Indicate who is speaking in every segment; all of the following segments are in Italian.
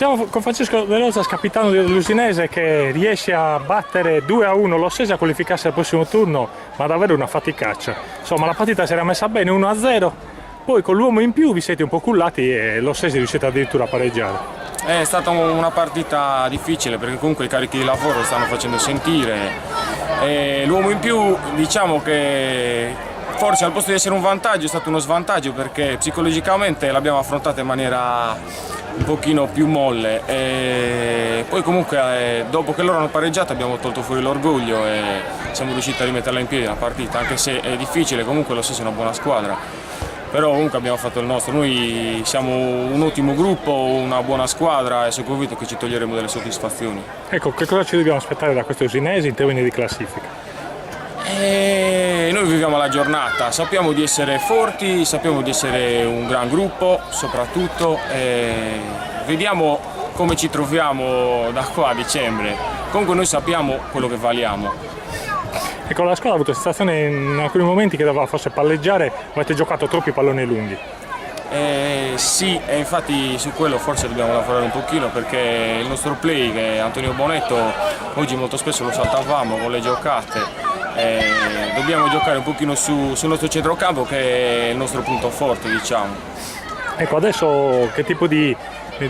Speaker 1: Siamo con Francesco De Rozas, capitano dell'Usinese, che riesce a battere 2-1 l'Ossese, a qualificarsi al prossimo turno, ma davvero una faticaccia. Insomma, la partita si era messa bene, 1-0, poi con l'uomo in più vi siete un po' cullati e l'Ossese riuscite addirittura a pareggiare.
Speaker 2: È stata una partita difficile perché comunque i carichi di lavoro stanno facendo sentire. L'uomo in più, diciamo che forse al posto di essere un vantaggio è stato uno svantaggio, perché psicologicamente l'abbiamo affrontata in maniera un pochino più molle, e poi comunque dopo che loro hanno pareggiato abbiamo tolto fuori l'orgoglio e siamo riusciti a rimetterla in piedi la partita, anche se è difficile. Comunque lo stesso è una buona squadra, però comunque abbiamo fatto il nostro. Noi siamo un ottimo gruppo, una buona squadra, e sono convinto che ci toglieremo delle soddisfazioni.
Speaker 1: Ecco, che cosa ci dobbiamo aspettare da questi usinesi in termini di classifica?
Speaker 2: Noi viviamo la giornata, sappiamo di essere forti, sappiamo di essere un gran gruppo soprattutto, vediamo come ci troviamo da qua a dicembre. Comunque noi sappiamo quello che valiamo.
Speaker 1: Ecco, la squadra ha avuto sensazione in alcuni momenti che doveva forse palleggiare, avete giocato troppi palloni lunghi.
Speaker 2: Sì, e infatti su quello forse dobbiamo lavorare un pochino, perché il nostro play, che è Antonio Bonetto, oggi molto spesso lo saltavamo con le giocate. Dobbiamo giocare un pochino sul nostro centrocampo, che è il nostro punto forte, diciamo.
Speaker 1: Ecco, adesso che tipo di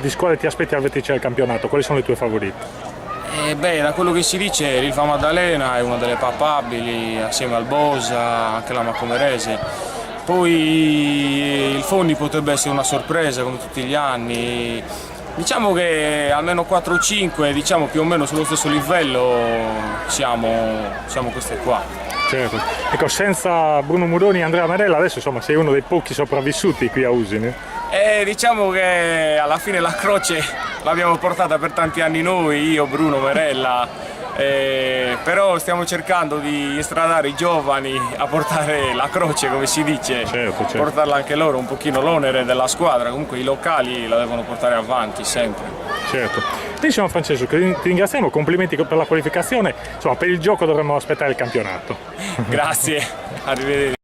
Speaker 1: squadre ti aspetti al vertice del campionato? Quali sono le tue favorite?
Speaker 2: Da quello che si dice, l'Ilva Maddalena è una delle papabili, assieme al Bosa, anche la Macomerese. Poi il Fondi potrebbe essere una sorpresa come tutti gli anni. Diciamo che almeno 4 o 5, diciamo più o meno sullo stesso livello, siamo queste qua.
Speaker 1: Certo. Ecco, senza Bruno Muroni e Andrea Merella adesso insomma sei uno dei pochi sopravvissuti qui a Usine.
Speaker 2: Diciamo che alla fine la croce l'abbiamo portata per tanti anni noi, io, Bruno, Merella. Però stiamo cercando di estradare i giovani a portare la croce, come si dice,
Speaker 1: certo.
Speaker 2: Portarla anche loro, un pochino l'onere della squadra. Comunque i locali la devono portare avanti sempre.
Speaker 1: Certo. Benissimo Francesco, ti ringraziamo, complimenti per la qualificazione, insomma per il gioco dovremmo aspettare il campionato.
Speaker 2: Grazie, arrivederci.